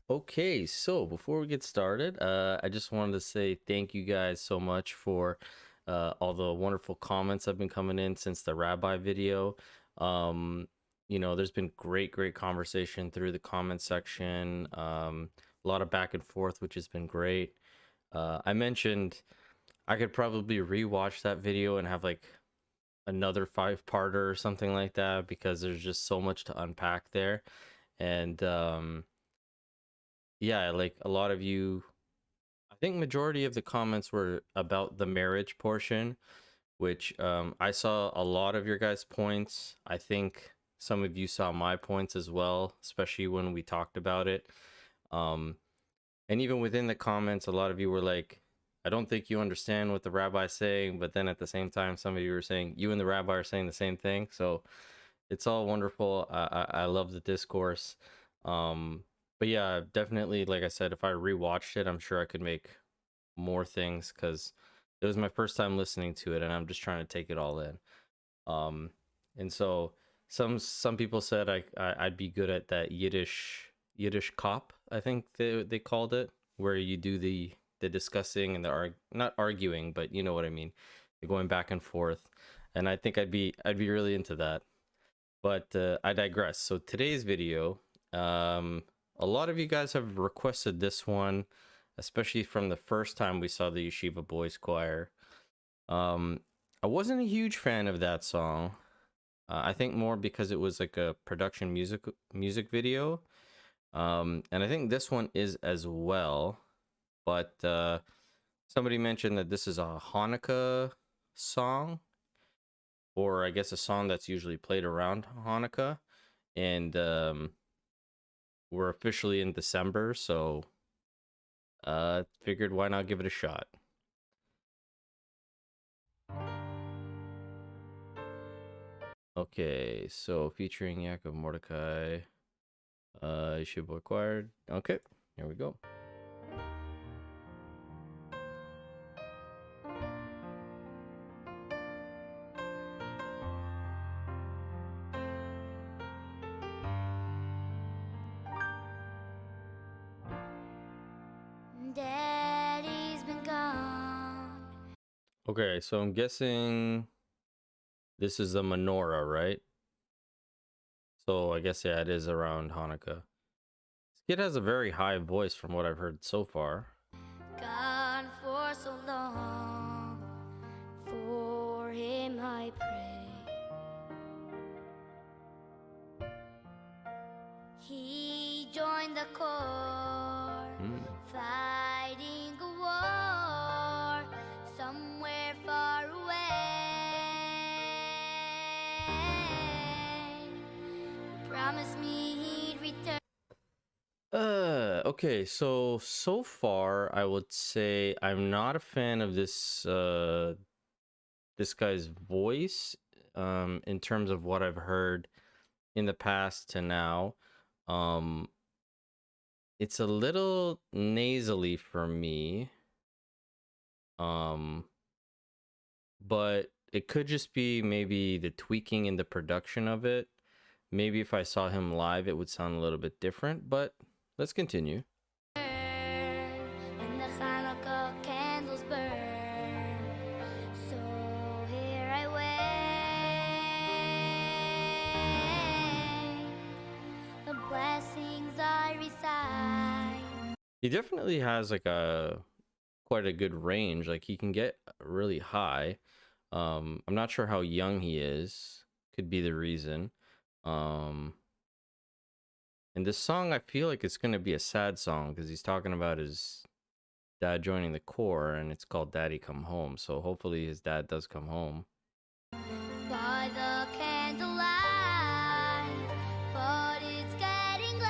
Okay, so before we get started, I just wanted to say thank you guys so much for all the wonderful comments that have been coming in since the rabbi video. Um, there's been great conversation through the comment section. A lot of back and forth, which has been great. I mentioned I could probably rewatch that video and have like another five-parter or something like that because there's just so much to unpack there. And yeah, like a lot of you, I think majority of the comments were about the marriage portion, which I saw a lot of your guys' points. I think some of you saw my points as well, especially when we talked about it. Um, and even within the comments, a lot of you were like, I don't think you understand what the rabbi's saying, but then at the same time, some of you were saying you and the rabbi are saying the same thing. So it's all wonderful. I love the discourse. Um, but yeah, definitely, like I said, if I rewatched it, I'm sure I could make more things because it was my first time listening to it, and I'm just trying to take it all in. Um, and so some people said I'd be good at that Yiddish cop. I think they called it, where you do the discussing and the not arguing, but you know what I mean, you're going back and forth. And I think I'd be really into that. But I digress. So today's video, a lot of you guys have requested this one, especially from the first time we saw the Yeshiva Boys Choir. Um, I wasn't a huge fan of that song. I think more because it was like a production music video. And I think this one is as well. But somebody mentioned that this is a Hanukkah song, or I guess a song that's usually played around Hanukkah. And we're officially in December, so figured why not give it a shot. Okay, so featuring Yaakov Mordecai, Yeshiva Boys Choir. Okay, here we go. Daddy's been gone. Okay, so I'm guessing this is the menorah, right? So I guess yeah, it is around Hanukkah. This kid has a very high voice from what I've heard so far. Gone for so long. For him I pray. He joined the corps, Hmm. fighting a war somewhere far away. Promised me he'd return. Okay, so far I would say I'm not a fan of this guy's voice in terms of what I've heard in the past to now. Um it's a little nasally for me. Um but it could just be maybe the tweaking in the production of it. Maybe if I saw him live it would sound a little bit different, but let's continue. And the Hanukkah candles burn. So here I wait. The blessings I recite. He definitely has like a quite a good range. Like he can get really high. I'm not sure how young he is. Could be the reason. Um, and this song, I feel like it's gonna be a sad song because he's talking about his dad joining the Corps, and it's called "Daddy Come Home." So hopefully his dad does come home. By the candlelight, but it's getting late.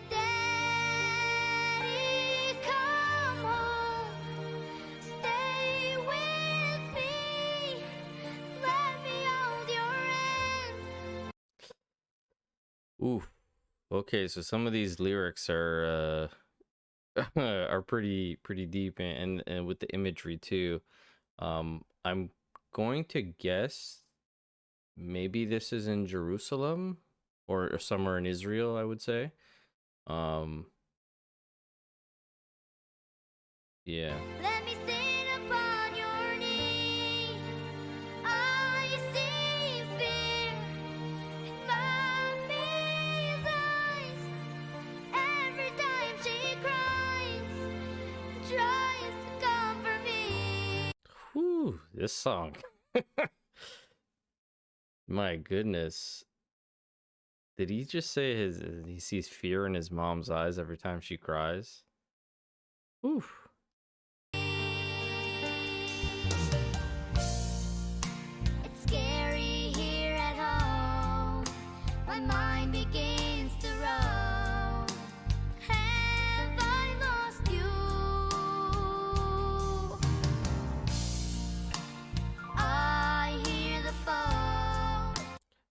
Daddy, come home, stay with me, let me hold your hand. Oof. Okay, so some of these lyrics are are pretty deep and with the imagery too. I'm going to guess maybe this is in Jerusalem. or somewhere in Israel, I would say. Um, yeah. Let me sit upon your knee. I see fear in mommy's eyes. Every time she cries, tries to comfort me. Whew, this song. My goodness. Did he just say he sees fear in his mom's eyes every time she cries? Whew. It's scary here at home. My mind begins to roam. Have I lost you? I hear the phone.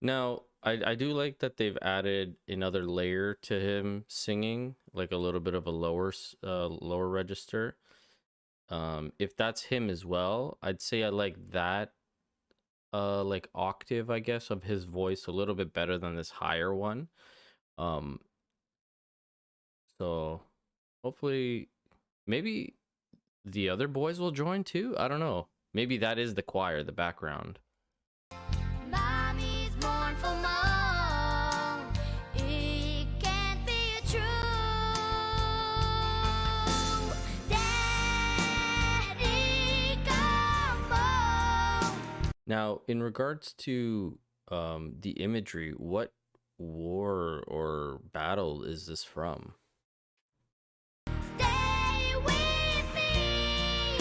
Now, I do like that they've added another layer to him singing, like a little bit of a lower register. If that's him as well, I'd say I like that like octave, I guess, of his voice a little bit better than this higher one. Um, so hopefully maybe the other boys will join too. I don't know. Maybe that is the choir, the background. Mommy's mournful moan. It can't be true. Daddy, come home. Now, in regards to the imagery, what war or battle is this from? Stay with me.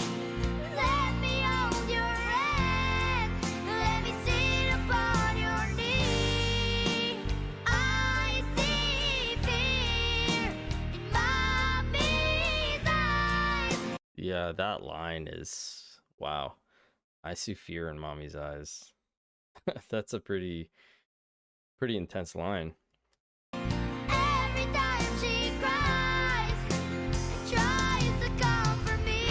Let me hold your hand. Let me sit upon your knee. I see fear in mommy's eyes. Yeah, that line is wow. I see fear in mommy's eyes. That's a pretty intense line. Every time she cries, it tries to comfort me.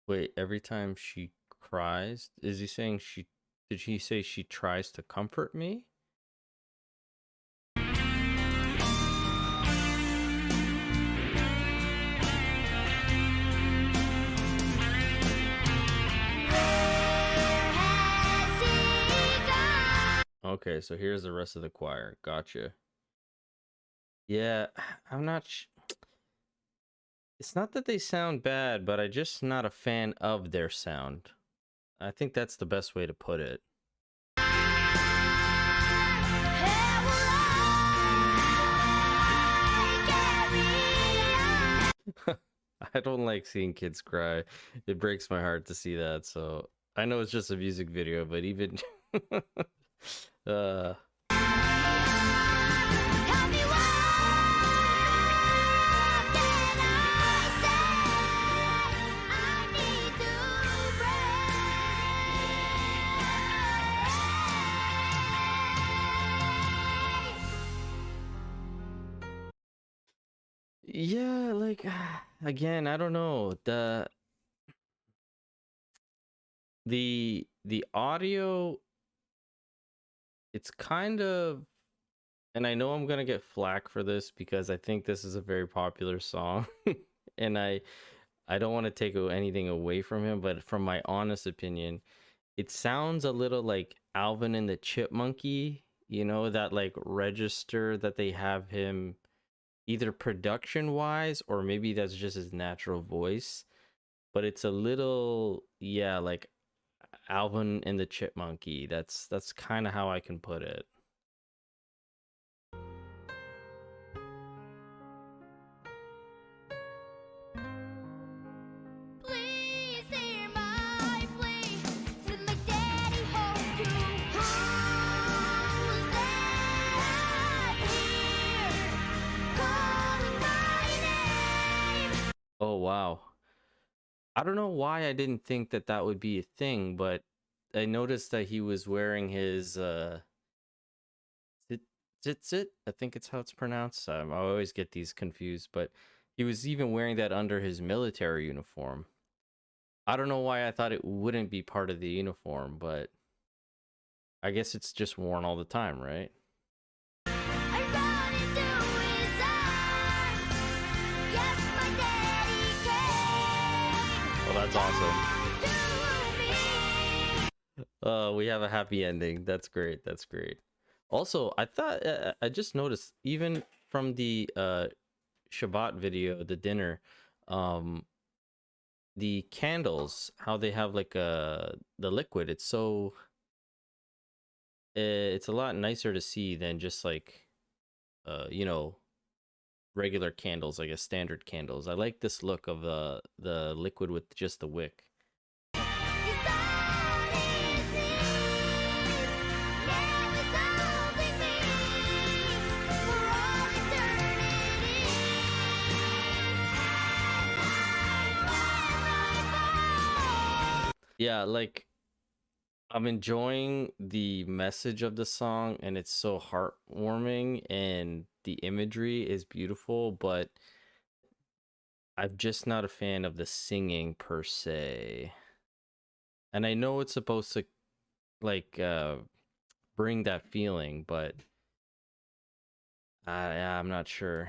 Wait, every time she cries, is he saying did he say she tries to comfort me? Where has he gone? Okay, so here's the rest of the choir. Gotcha. Yeah, I'm not it's not that they sound bad, but I'm just not a fan of their sound. I think that's the best way to put it. Where will I carry on? I don't like seeing kids cry. It breaks my heart to see that. So I know it's just a music video, but even uh Tell me what can I say? I need to pray. yeah, like again, I don't know. The audio, it's kind of, and I know I'm gonna get flack for this because I think this is a very popular song, and I don't want to take anything away from him, but from my honest opinion, it sounds a little like Alvin and the Chipmunky, that like register that they have him either production wise or maybe that's just his natural voice, but it's a little, yeah, like Alvin and the Chipmunky. That's kind of how I can put it. Please hear my plea. Send my daddy home to who's that here calling my name? Oh wow. I don't know why I didn't think that that would be a thing, but I noticed that he was wearing his zit. I think it's how it's pronounced. I always get these confused, but he was even wearing that under his military uniform. I don't know why I thought it wouldn't be part of the uniform, but I guess it's just worn all the time, right? I run into his arms. Yes, my daddy came Oh, that's awesome. down to me. We have a happy ending. That's great. That's great. Also, I thought I just noticed even from the Shabbat video, the dinner, um, the candles, how they have like the liquid. It's so it's a lot nicer to see than just like you know, regular candles, like a standard candles. I like this look of the liquid with just the wick. He's on his knees. Now he's holding me for all eternity. Yeah, like I'm enjoying the message of the song and it's so heartwarming and the imagery is beautiful, but I'm just not a fan of the singing per se. And I know it's supposed to like bring that feeling, but yeah, I'm not sure.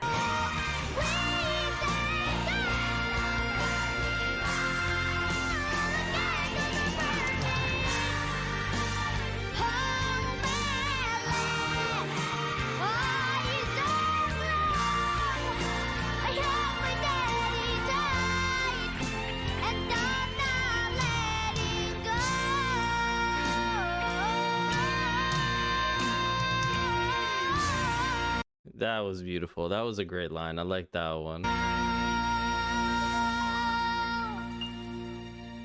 That was beautiful. That was a great line. I like that one.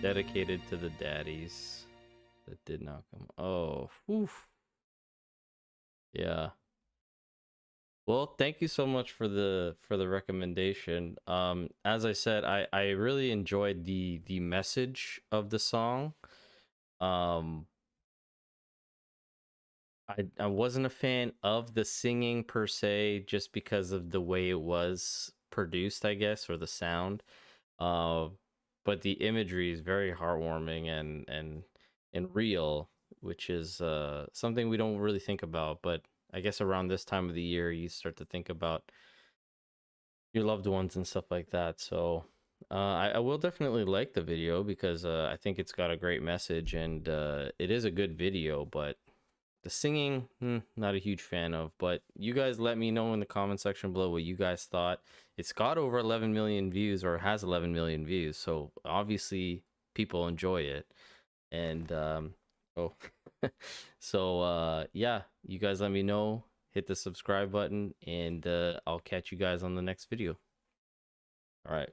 Dedicated to the daddies that did not come. Oh, whew. Yeah. Well, thank you so much for the recommendation. As I said, I really enjoyed the message of the song. Um, I wasn't a fan of the singing per se, just because of the way it was produced, I guess, or the sound. Uh, but the imagery is very heartwarming and real, which is something we don't really think about. But I guess around this time of the year, you start to think about your loved ones and stuff like that. So I will definitely like the video because I think it's got a great message and it is a good video. But the singing, not a huge fan of. But you guys let me know in the comment section below what you guys thought. It's got over 11 million views, or has 11 million views. So obviously people enjoy it. And oh, so yeah, you guys let me know. Hit the subscribe button, and I'll catch you guys on the next video. All right.